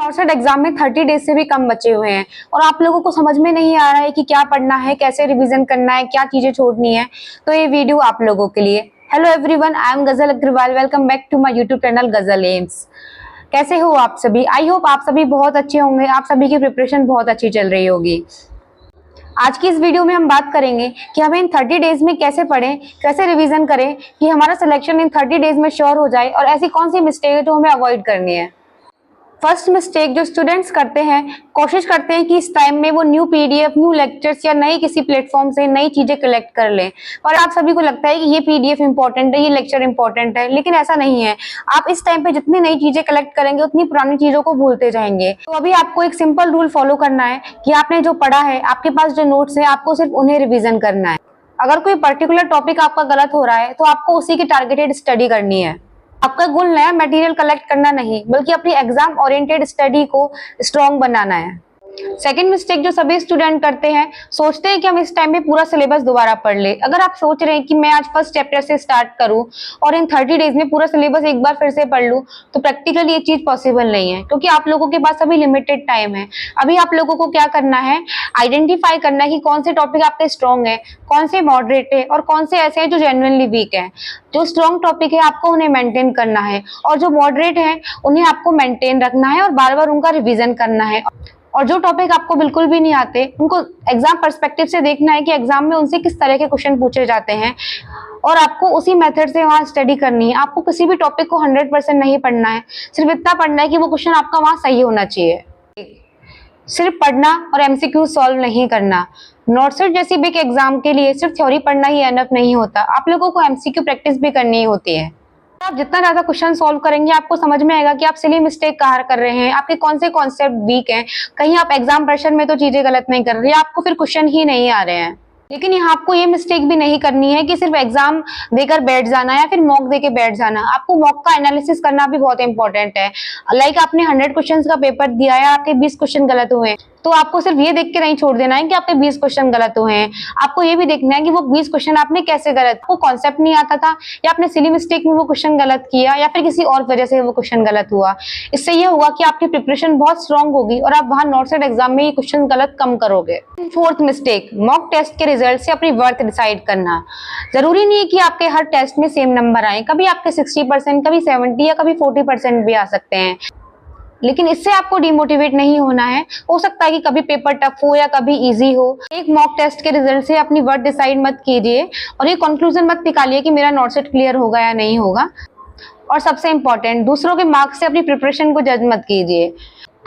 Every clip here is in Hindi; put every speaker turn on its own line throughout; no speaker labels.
नॉर्सेट एग्जाम में 30 डेज से भी कम बचे हुए हैं और आप लोगों को समझ में नहीं आ रहा है कि क्या पढ़ना है, कैसे रिवीजन करना है, क्या चीजें छोड़नी है, तो ये वीडियो आप लोगों के लिए। Hello everyone, I am Gazal Agarwal. Welcome back to my YouTube channel Gazal Aims. कैसे हो आप सभी? आई होप आप सभी बहुत अच्छे होंगे। आप सभी की प्रिपरेशन बहुत अच्छी चल रही होगी। आज की इस वीडियो में हम बात करेंगे कि हमें इन 30 डेज में कैसे पढ़ें, कैसे रिवीजन करें कि हमारा सिलेक्शन इन 30 डेज में श्योर हो जाए, और ऐसी कौन सी मिस्टेक है जो हमें अवॉइड करनी है। फर्स्ट मिस्टेक जो स्टूडेंट्स करते हैं, कोशिश करते हैं कि इस टाइम में वो न्यू पीडीएफ, न्यू लेक्चर्स या नई किसी प्लेटफॉर्म से नई चीजें कलेक्ट कर लें। और आप सभी को लगता है कि ये पीडीएफ इंपॉर्टेंट है, ये लेक्चर इंपॉर्टेंट है, लेकिन ऐसा नहीं है। आप इस टाइम पे जितनी नई चीजें कलेक्ट करेंगे उतनी पुरानी चीजों को भूलते जाएंगे। तो अभी आपको एक सिंपल रूल फॉलो करना है कि आपने जो पढ़ा है, आपके पास जो नोट्स है, आपको सिर्फ उन्हें रिविजन करना है। अगर कोई पर्टिकुलर टॉपिक आपका गलत हो रहा है तो आपको उसी की टारगेटेड स्टडी करनी है। आपका गोल नया मटेरियल कलेक्ट करना नहीं, बल्कि अपनी एग्जाम ओरिएंटेड स्टडी को स्ट्रॉन्ग बनाना है। सेकेंड मिस्टेक जो सभी स्टूडेंट करते हैं, सोचते हैं कि हम इस टाइम में पूरा सिलेबस दोबारा पढ़ ले। अगर आप सोच रहे हैं कि मैं आज फर्स्ट चैप्टर से स्टार्ट करूं और इन 30 डेज में पूरा सिलेबस एक बार फिर से पढ़ लूं, तो प्रैक्टिकली ये चीज पॉसिबल नहीं है, क्योंकि आप लोगों के पास अभी लिमिटेड टाइम है। अभी आप लोगों को क्या करना है, आइडेंटिफाई करना है कि कौन से टॉपिक आपके स्ट्रॉन्ग है, कौन से मॉडरेट है और कौन से ऐसे हैं जो जेन्युइनली वीक है। जो स्ट्रॉन्ग टॉपिक है आपको उन्हें मेंटेन करना है, और जो मॉडरेट है उन्हें आपको मेंटेन रखना है और बार बार उनका रिवीजन करना है। और जो टॉपिक आपको बिल्कुल भी नहीं आते, उनको एग्जाम पर्सपेक्टिव से देखना है कि एग्जाम में उनसे किस तरह के क्वेश्चन पूछे जाते हैं, और आपको उसी मेथड से वहां स्टडी करनी है। आपको किसी भी टॉपिक को 100% नहीं पढ़ना है, सिर्फ इतना पढ़ना है कि वो क्वेश्चन आपका वहां सही होना चाहिए। सिर्फ पढ़ना और एमसीक्यू सॉल्व नहीं करना। नॉर्सेट जैसी बिग एग्जाम के लिए सिर्फ थ्योरी पढ़ना ही एनफ नहीं होता, आप लोगों को एमसीक्यू प्रैक्टिस भी करनी होती है। आप जितना ज्यादा क्वेश्चन सॉल्व करेंगे, आपको समझ में आएगा कि आप सिली मिस्टेक कहाँ कर रहे हैं, आपके कौन से कॉन्सेप्ट वीक हैं। कहीं आप एग्जाम प्रेशर में तो चीजें गलत नहीं कर रहे, आपको फिर क्वेश्चन ही नहीं आ रहे हैं। लेकिन यहाँ आपको ये मिस्टेक भी नहीं करनी है कि सिर्फ एग्जाम देकर बैठ जाना या फिर मॉक देके बैठ जाना। आपको मॉक का एनालिसिस करना भी बहुत इंपॉर्टेंट है। लाइक आपने 100 क्वेश्चन का पेपर दिया है, आपके 20 क्वेश्चन गलत हुए, तो आपको सिर्फ ये देख के नहीं छोड़ देना है कि आपके 20 क्वेश्चन गलत हुए हैं। आपको ये भी देखना है कि वो 20 क्वेश्चन आपने कैसे गलत, आपको कॉन्सेप्ट नहीं आता था, या आपने सिली मिस्टेक में वो क्वेश्चन गलत किया, या फिर किसी और वजह से वो क्वेश्चन गलत हुआ। इससे ये होगा कि आपकी प्रिपरेशन बहुत स्ट्रांग होगी और आप वहां नॉर्सेट एग्जाम में ये क्वेश्चन गलत कम करोगे। फोर्थ मिस्टेक, मॉक टेस्ट के रिजल्ट से अपनी वर्थ डिसाइड करना। जरूरी नहीं है कि आपके हर टेस्ट में सेम नंबर आए, कभी आपके 60%, कभी 70 या कभी 40% भी आ सकते हैं, लेकिन इससे आपको डिमोटिवेट नहीं होना है। हो सकता है कि कभी पेपर टफ हो या कभी इजी हो। एक मॉक टेस्ट के रिजल्ट से अपनी वर्थ डिसाइड मत कीजिए और ये कंक्लूजन मत निकालिए कि मेरा नॉर्सेट क्लियर होगा या नहीं होगा। और सबसे इंपॉर्टेंट, दूसरों के मार्क्स से अपनी प्रिपरेशन को जज मत कीजिए।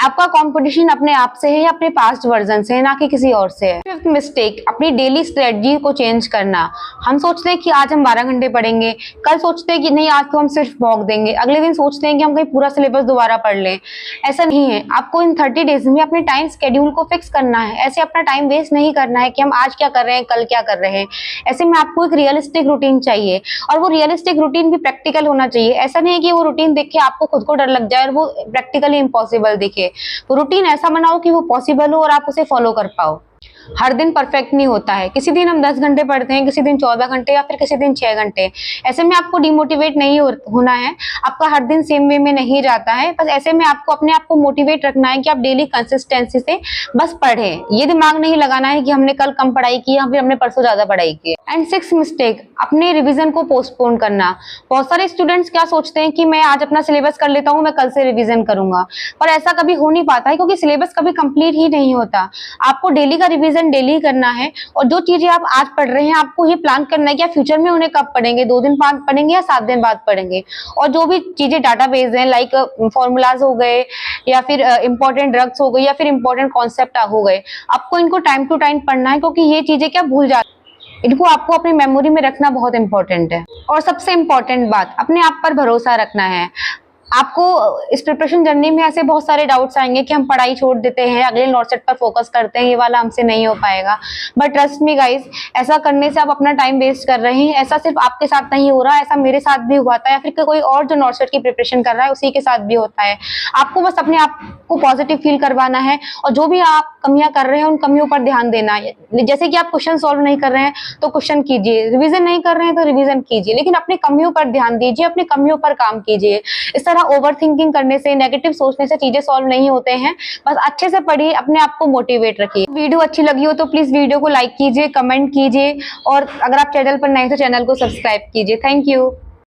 आपका कंपटीशन अपने आप से है या अपने पास्ट वर्जन से है, ना कि किसी और से है। फिफ्थ मिस्टेक, अपनी डेली स्ट्रेटजी को चेंज करना। हम सोचते हैं कि आज हम 12 घंटे पढ़ेंगे, कल सोचते हैं कि नहीं आज तो हम सिर्फ मॉक देंगे, अगले दिन सोचते हैं कि हम कहीं पूरा सिलेबस दोबारा पढ़ लें। ऐसा नहीं है। आपको इन 30 डेज में अपने टाइम शेड्यूल को फिक्स करना है। ऐसे अपना टाइम वेस्ट नहीं करना है कि हम आज क्या कर रहे हैं, कल क्या कर रहे हैं। ऐसे में आपको एक रियलिस्टिक रूटीन चाहिए, और वो रियलिस्टिक रूटीन भी प्रैक्टिकल होना चाहिए। ऐसा नहीं है कि वो रूटीन देख के आपको खुद को डर लग जाए और वो प्रैक्टिकली इम्पॉसिबल दिखे। तो रूटीन ऐसा बनाओ कि वो पॉसिबल हो और आप उसे फॉलो कर पाओ। हर दिन परफेक्ट नहीं होता है, किसी दिन हम 10 घंटे पढ़ते हैं, किसी दिन 14 घंटे या फिर किसी दिन 6 घंटे। ऐसे में आपको डिमोटिवेट नहीं होना है। आपका हर दिन सेम वे में नहीं जाता है। बस ऐसे में आपको अपने आप को मोटिवेट रखना है कि आप डेली कंसिस्टेंसी से बस पढ़ें। ये दिमाग नहीं लगाना है कि हमने कल कम पढ़ाई की या फिर हमने परसों ज्यादा पढ़ाई की। एंड सिक्स्थ मिस्टेक, अपने रिवीजन को पोस्टपोन करना। बहुत सारे स्टूडेंट्स क्या सोचते हैं कि मैं आज अपना सिलेबस कर लेता हूँ, मैं कल से रिवीजन करूंगा, पर ऐसा कभी हो नहीं पाता है, क्योंकि सिलेबस कभी कंप्लीट ही नहीं होता। आपको डेली का रिवीजन डेली करना है, और जो चीजें आप आज पढ़ रहे हैं आपको ये प्लान करना है कि आप फ्यूचर में उन्हें कब पढ़ेंगे, 2 दिन बाद पढ़ेंगे या 7 दिन बाद पढ़ेंगे। और जो भी चीजें डाटाबेस हैं, लाइक फॉर्मूलाज हो गए या फिर इंपॉर्टेंट ड्रग्स हो गए या फिर इंपॉर्टेंट कॉन्सेप्ट हो गए, आपको इनको टाइम टू टाइम पढ़ना है, क्योंकि ये चीजें क्या भूल जाती हैं, इनको आपको अपनी मेमोरी में रखना बहुत इंपॉर्टेंट है। और सबसे इंपॉर्टेंट बात, अपने आप पर भरोसा रखना है। आपको इस प्रिपरेशन जर्नी में ऐसे बहुत सारे डाउट्स आएंगे कि हम पढ़ाई छोड़ देते हैं, अगले नॉर्सेट पर फोकस करते हैं, ये वाला हमसे नहीं हो पाएगा। बट ट्रस्ट मी गाइस, ऐसा करने से आप अपना टाइम वेस्ट कर रहे हैं। ऐसा सिर्फ आपके साथ नहीं हो रहा, ऐसा मेरे साथ भी हुआ था, या फिर कोई और जो नॉर्सेट की प्रिपरेशन कर रहा है उसी के साथ भी होता है। आपको बस अपने आप को पॉजिटिव फील करवाना है, और जो भी आप कमियां कर रहे हैं उन कमियों पर ध्यान देना है। जैसे कि आप क्वेश्चन सॉल्व नहीं कर रहे हैं तो क्वेश्चन कीजिए, रिवीजन नहीं कर रहे हैं तो रिवीजन कीजिए, लेकिन अपनी कमियों पर ध्यान दीजिए, अपनी कमियों पर काम कीजिए। इस तरह ज्यादा ओवर थिंकिंग करने से, नेगेटिव सोचने से चीजें सॉल्व नहीं होते हैं। बस अच्छे से पढ़िए, अपने आप को मोटिवेट रखिए। वीडियो अच्छी लगी हो तो प्लीज वीडियो को लाइक कीजिए, कमेंट कीजिए, और अगर आप चैनल पर नए हैं तो चैनल को सब्सक्राइब कीजिए। Thank you.